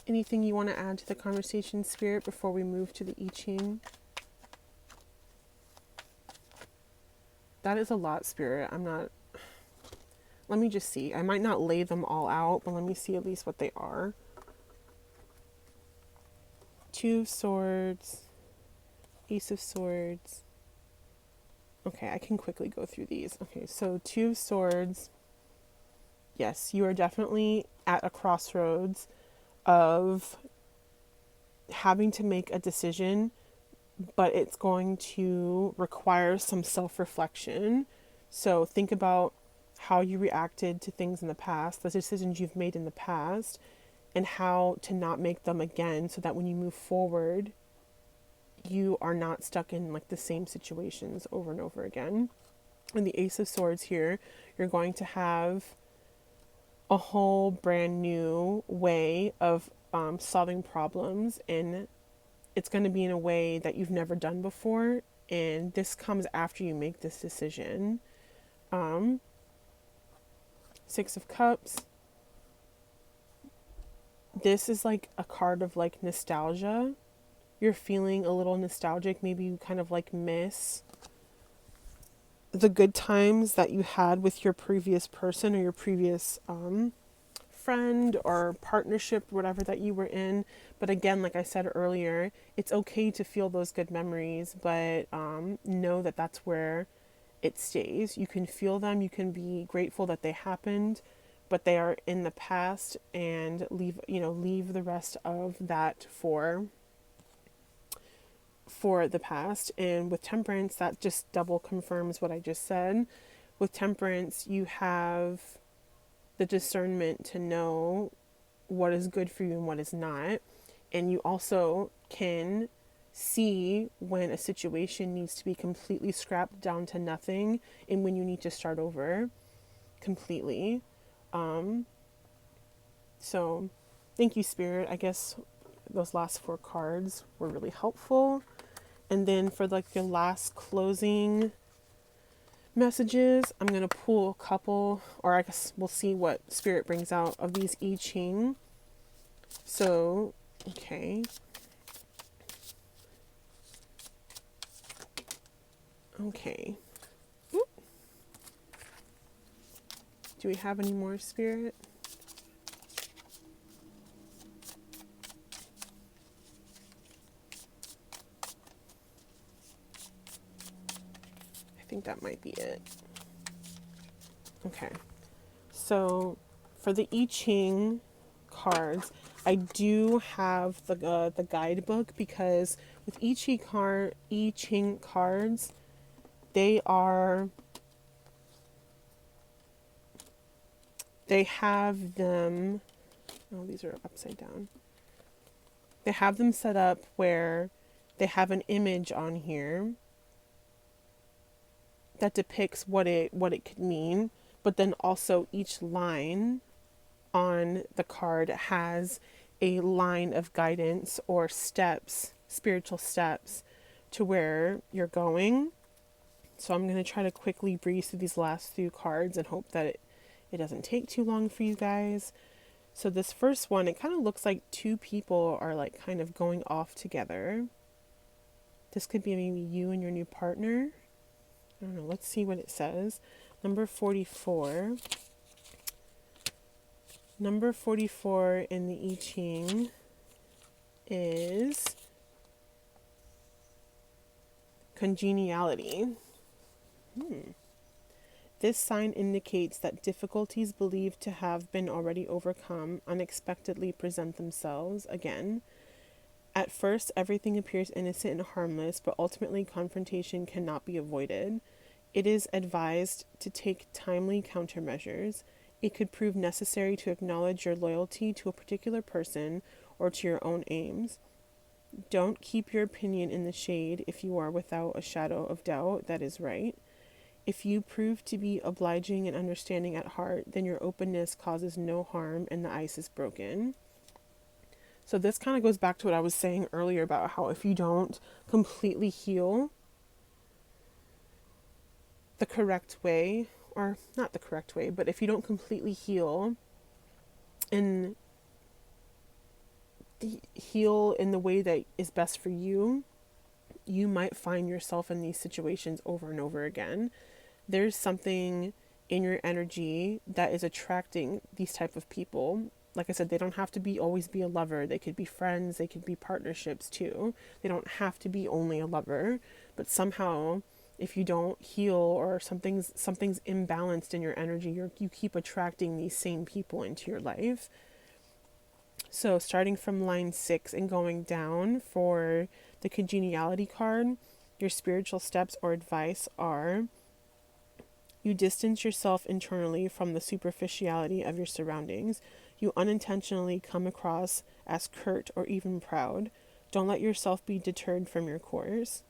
Anything you want to add to the conversation, Spirit, before we move to the I Ching? That is a lot, Spirit. Let me just see. I might not lay them all out, but let me see at least what they are. Two of Swords, Ace of Swords. Okay, I can quickly go through these. Okay, so Two of Swords. Yes, you are definitely at a crossroads of having to make a decision, but it's going to require some self-reflection. So think about how you reacted to things in the past, the decisions you've made in the past, and how to not make them again, so that when you move forward, you are not stuck in like the same situations over and over again. And the Ace of Swords here, you're going to have a whole brand new way of solving problems, and it's going to be in a way that you've never done before, and this comes after you make this decision. Six of Cups. This is like a card of like nostalgia. You're feeling a little nostalgic. Maybe you kind of like miss the good times that you had with your previous person or your previous friend or partnership, whatever that you were in. But again, like I said earlier, it's okay to feel those good memories, but know that that's where it stays. You can feel them, you can be grateful that they happened, but they are in the past, and leave the rest of that for the past. And with temperance, that just double confirms what I just said. With temperance, you have the discernment to know what is good for you and what is not. And you also can see when a situation needs to be completely scrapped down to nothing and when you need to start over completely. So thank you, Spirit. I guess those last 4 cards were really helpful. And then for like the last closing messages, I'm going to pull a couple, or I guess we'll see what Spirit brings out of these I Ching. So, okay. Okay. Oop. Do we have any more, Spirit? I think that might be it. Okay. So, for the I Ching cards, I do have the guidebook, because with I Ching cards, they have them. Oh, these are upside down. They have them set up where they have an image on here that depicts what it could mean, but then also each line on the card has a line of guidance or steps, spiritual steps to where you're going. So I'm going to try to quickly breeze through these last few cards and hope that it doesn't take too long for you guys. So this first one, it kind of looks like 2 people are like kind of going off together. This could be maybe you and your new partner. I don't know. Let's see what it says. Number 44. Number 44 in the I Ching is congeniality. This sign indicates that difficulties believed to have been already overcome unexpectedly present themselves again. At first, everything appears innocent and harmless, but ultimately confrontation cannot be avoided. It is advised to take timely countermeasures. It could prove necessary to acknowledge your loyalty to a particular person or to your own aims. Don't keep your opinion in the shade if you are without a shadow of doubt that is right. If you prove to be obliging and understanding at heart, then your openness causes no harm and the ice is broken. So this kind of goes back to what I was saying earlier about how if you don't completely heal the correct way, or not the correct way, but if you don't completely heal in the way that is best for you, you might find yourself in these situations over and over again. There's something in your energy that is attracting these type of people. Like I said, they don't have to always be a lover. They could be friends, they could be partnerships too. They don't have to be only a lover, but somehow if you don't heal or something's imbalanced in your energy, you keep attracting these same people into your life. So starting from line 6 and going down for the congeniality card, your spiritual steps or advice are: you distance yourself internally from the superficiality of your surroundings. You unintentionally come across as curt or even proud. Don't let yourself be deterred from your course.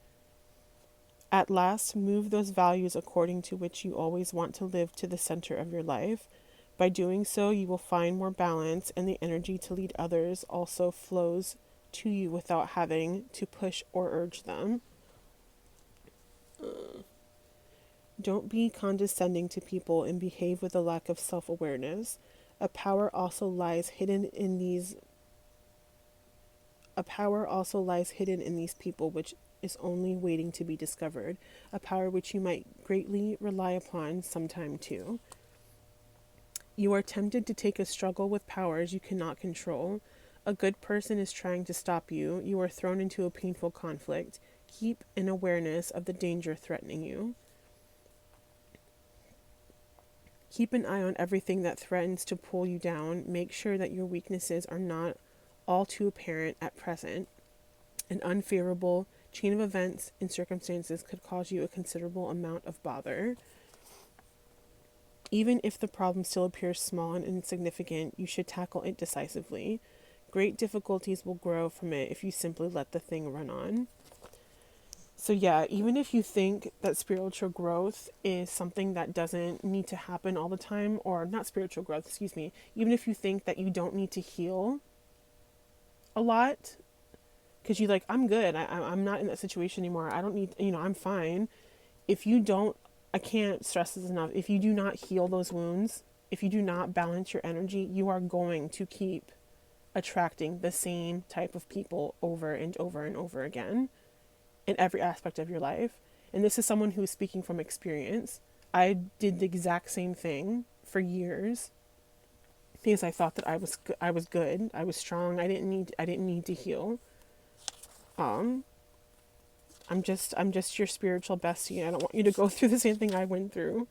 At last, move those values according to which you always want to live to the center of your life. By doing so, you will find more balance, and the energy to lead others also flows to you without having to push or urge them. Don't be condescending to people and behave with a lack of self-awareness. A power also lies hidden in these people, which is only waiting to be discovered, a power which you might greatly rely upon sometime too. You are tempted to take a struggle with powers you cannot control. A good person is trying to stop you. You are thrown into a painful conflict. Keep an awareness of the danger threatening you. Keep an eye on everything that threatens to pull you down. Make sure that your weaknesses are not all too apparent at present. An unfavorable chain of events and circumstances could cause you a considerable amount of bother. Even if the problem still appears small and insignificant, you should tackle it decisively. Great difficulties will grow from it if you simply let the thing run on. So yeah, even if you think that spiritual growth is something that doesn't need to happen all the time, or not spiritual growth, excuse me, even if you think that you don't need to heal a lot, because you're like, I'm good, I'm not in that situation anymore, I don't need, I'm fine. If you don't, I can't stress this enough, if you do not heal those wounds, if you do not balance your energy, you are going to keep attracting the same type of people over and over and over again in every aspect of your life. And this is someone who is speaking from experience. I did the exact same thing for years because I thought that I was good, I was strong, I didn't need to heal. I'm just your spiritual bestie. I don't want you to go through the same thing I went through.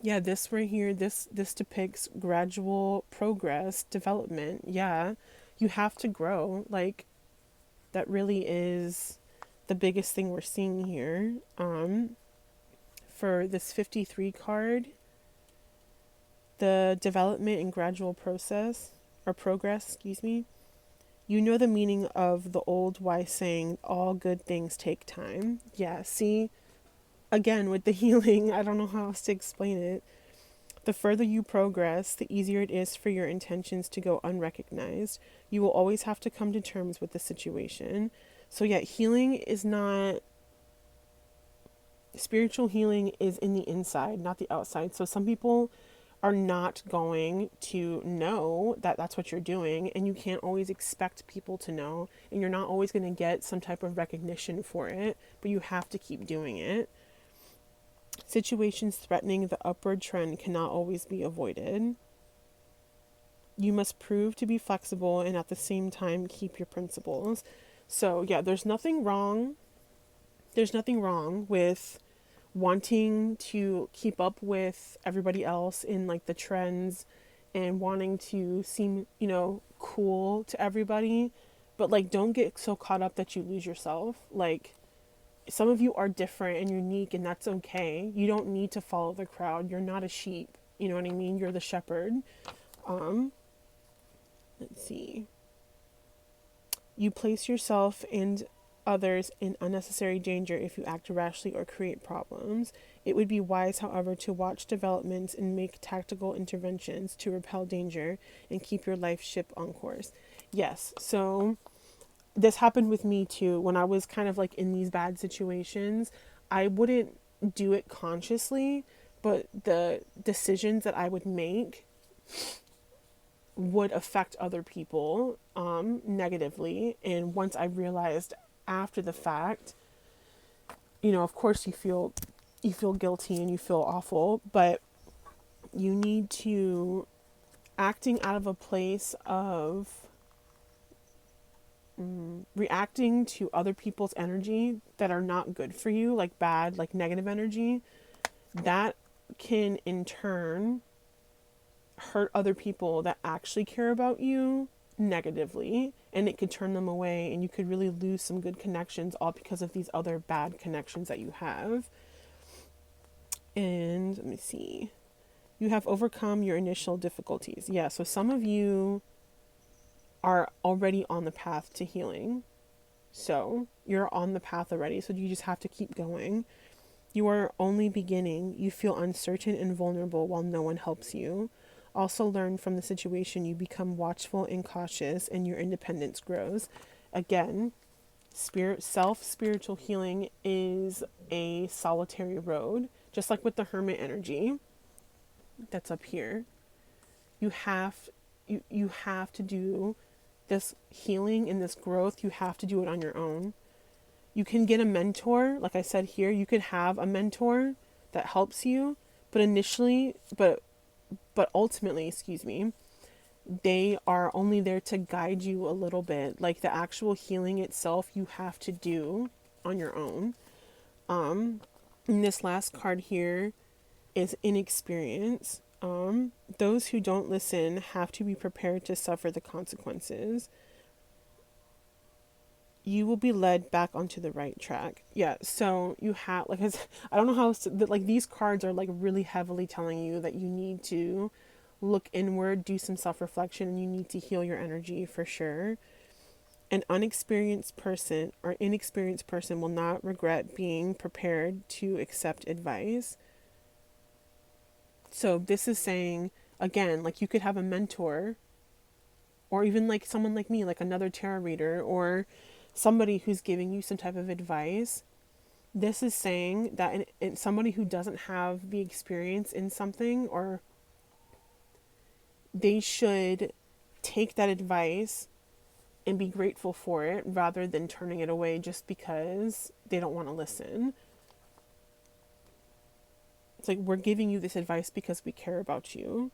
Yeah, this right here, this depicts gradual progress, development. Yeah, you have to grow. Like, that really is the biggest thing we're seeing here. For this 53 card, the development and gradual process, or progress, excuse me, you know the meaning of the old wise saying, all good things take time. Yeah, see, again, with the healing, I don't know how else to explain it. The further you progress, the easier it is for your intentions to go unrecognized. You will always have to come to terms with the situation. So yeah, healing is not, spiritual healing is in the inside, not the outside. So some people are not going to know that that's what you're doing, and you can't always expect people to know, and you're not always going to get some type of recognition for it, but you have to keep doing it. Situations threatening the upward trend cannot always be avoided. You must prove to be flexible and at the same time keep your principles. So yeah, there's nothing wrong with wanting to keep up with everybody else in like the trends and wanting to seem, cool to everybody, but like don't get so caught up that you lose yourself. Like, some of you are different and unique, and that's okay. You don't need to follow the crowd. You're not a sheep. You know what I mean? You're the shepherd. Let's see. You place yourself and others in unnecessary danger if you act rashly or create problems. It would be wise, however, to watch developments and make tactical interventions to repel danger and keep your life ship on course. Yes, so this happened with me too. When I was kind of like in these bad situations, I wouldn't do it consciously, but the decisions that I would make would affect other people negatively. And once I realized after the fact, of course you feel guilty and you feel awful, but you need to, acting out of a place of reacting to other people's energy that are not good for you, like bad, like negative energy, that can in turn hurt other people that actually care about you negatively, and it could turn them away, and you could really lose some good connections all because of these other bad connections that you have. And let me see. You have overcome your initial difficulties. Yeah, so some of you are already on the path to healing. So you're on the path already, so you just have to keep going. You are only beginning. You feel uncertain and vulnerable while no one helps you. Also learn from the situation. You become watchful and cautious, and your independence grows. Again, spiritual healing is a solitary road, just like with the hermit energy that's up here. You have to do this healing and this growth, you have to do it on your own. You can get a mentor, like I said here, you could have a mentor that helps you, but ultimately, excuse me, they are only there to guide you a little bit. Like the actual healing itself, you have to do on your own. And this last card here is inexperience. Those who don't listen have to be prepared to suffer the consequences. You will be led back onto the right track. Yeah, so you have, like, I don't know how, like, these cards are, like, really heavily telling you that you need to look inward, do some self-reflection, and you need to heal your energy for sure. An inexperienced person will not regret being prepared to accept advice. So this is saying, again, like, you could have a mentor, or even like someone like me, like another tarot reader, or somebody who's giving you some type of advice. This is saying that in somebody who doesn't have the experience in something, or they should take that advice and be grateful for it rather than turning it away just because they don't want to listen. It's like, we're giving you this advice because we care about you.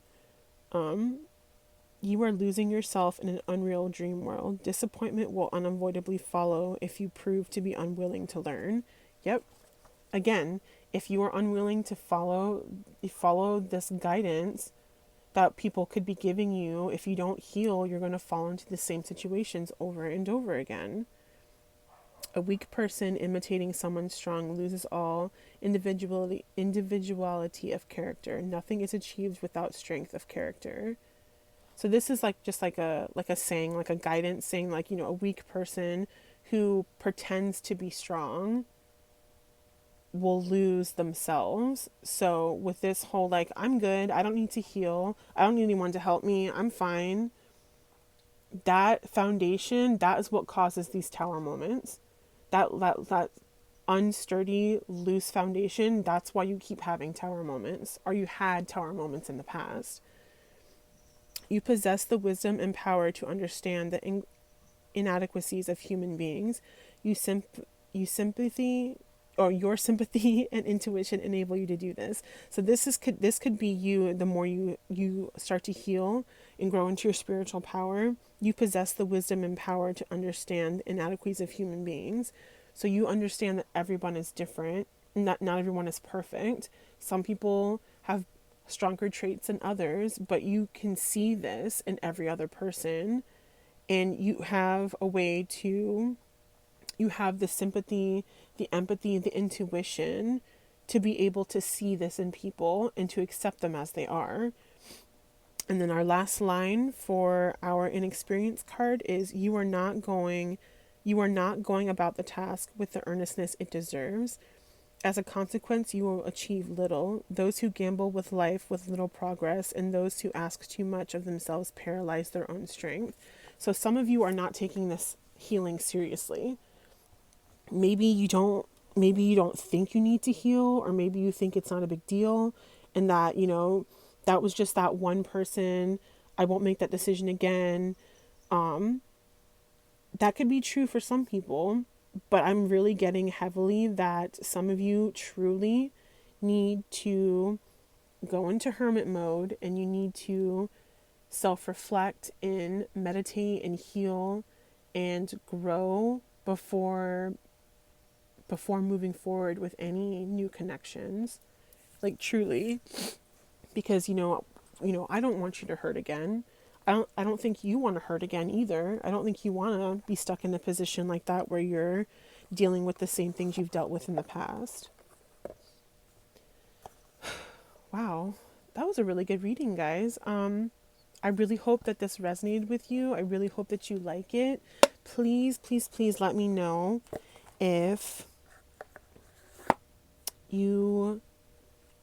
You are losing yourself in an unreal dream world. Disappointment will unavoidably follow if you prove to be unwilling to learn. Yep. Again, if you are unwilling to follow this guidance that people could be giving you, if you don't heal, you're going to fall into the same situations over and over again. A weak person imitating someone strong loses all individuality of character. Nothing is achieved without strength of character. So this is like just like a saying, like a guidance saying, like, a weak person who pretends to be strong will lose themselves. So with this whole, like, I'm good, I don't need to heal, I don't need anyone to help me, I'm fine, that foundation, that is what causes these tower moments. That unsturdy, loose foundation, that's why you keep having tower moments, or you had tower moments in the past. You possess the wisdom and power to understand the inadequacies of human beings. Your sympathy and intuition enable you to do this. So this could be you. The more you start to heal and grow into your spiritual power, you possess the wisdom and power to understand the inadequacies of human beings. So you understand that everyone is different, not everyone is perfect. Some people have stronger traits than others, but you can see this in every other person, and you have the sympathy, the empathy, the intuition to be able to see this in people and to accept them as they are. And then our last line for our inexperienced card is, you are not going about the task with the earnestness it deserves. As a consequence, you will achieve little. Those who gamble with life with little progress, and those who ask too much of themselves paralyze their own strength. So some of you are not taking this healing seriously. Maybe you don't think you need to heal, or maybe you think it's not a big deal, and that, that was just that one person, I won't make that decision again. That could be true for some people, but I'm really getting heavily that some of you truly need to go into hermit mode, and you need to self-reflect and meditate and heal and grow before moving forward with any new connections. Like, truly, because I don't want you to hurt again. I don't think you want to hurt again either. I don't think you want to be stuck in a position like that where you're dealing with the same things you've dealt with in the past. Wow, that was a really good reading, guys. I really hope that this resonated with you. I really hope that you like it. Please, please, please let me know if you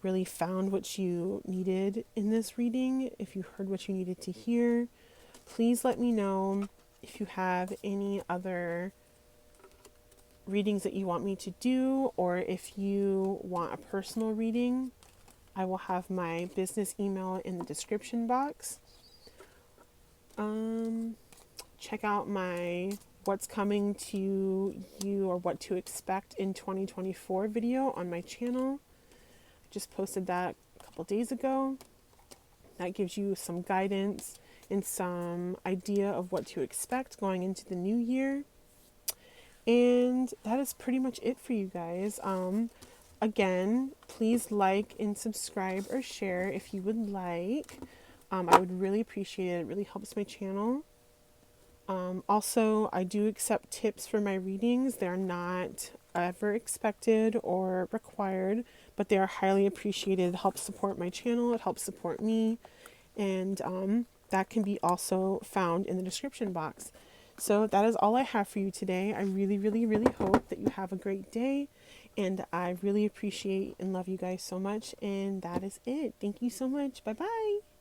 really found what you needed in this reading, if you heard what you needed to hear. Please let me know if you have any other readings that you want me to do, or if you want a personal reading. I will have my business email in the description box. check out my what's coming to you or what to expect in 2024 video on my channel. I just posted that a couple days ago. That gives you some guidance and some idea of what to expect going into the new year. And that is pretty much it for you guys. Again, please like and subscribe or share if you would like. I would really appreciate it. It really helps my channel. Also, I do accept tips for my readings. They're not ever expected or required, but they are highly appreciated. It helps support my channel. It helps support me. And that can be also found in the description box. So that is all I have for you today. I really, really, really hope that you have a great day. And I really appreciate and love you guys so much. And that is it. Thank you so much. Bye-bye.